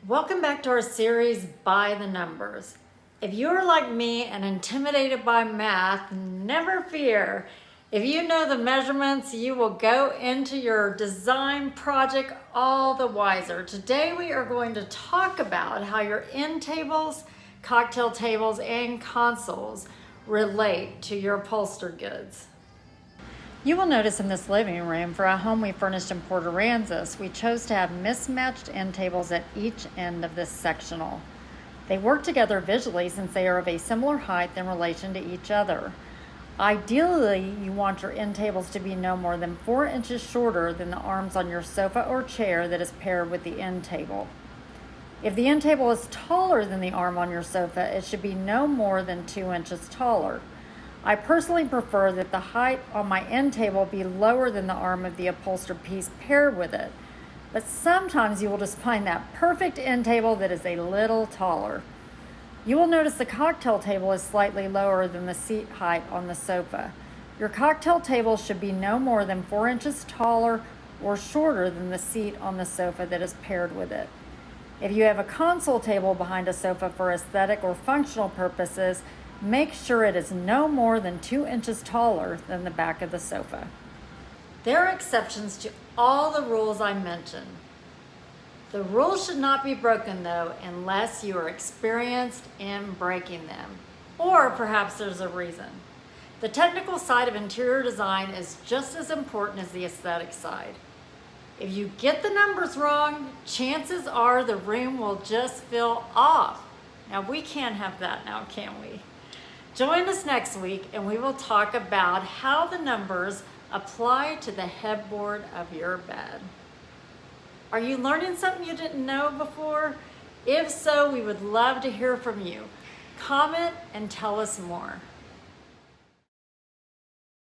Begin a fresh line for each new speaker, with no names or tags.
Welcome back to our series, By the Numbers. If you're like me and intimidated by math, never fear. If you know the measurements, you will go into your design project all the wiser. Today we are going to talk about how your end tables, cocktail tables, and consoles relate to your upholstered goods. You will notice in this living room, for a home we furnished in Port Aransas, we chose to have mismatched end tables at each end of this sectional. They work together visually since they are of a similar height in relation to each other. Ideally, you want your end tables to be no more than 4 inches shorter than the arms on your sofa or chair that is paired with the end table. If the end table is taller than the arm on your sofa, it should be no more than 2 inches taller. I personally prefer that the height on my end table be lower than the arm of the upholstered piece paired with it, but sometimes you will just find that perfect end table that is a little taller. You will notice the cocktail table is slightly lower than the seat height on the sofa. Your cocktail table should be no more than 4 inches taller or shorter than the seat on the sofa that is paired with it. If you have a console table behind a sofa for aesthetic or functional purposes, make sure it is no more than 2 inches taller than the back of the sofa. There are exceptions to all the rules I mentioned. The rules should not be broken though unless you are experienced in breaking them, or perhaps there's a reason. The technical side of interior design is just as important as the aesthetic side. If you get the numbers wrong, chances are the room will just feel off. Now we can't have that now, can we? Join us next week and we will talk about how the numbers apply to the headboard of your bed. Are you learning something you didn't know before? If so, we would love to hear from you. Comment and tell us more.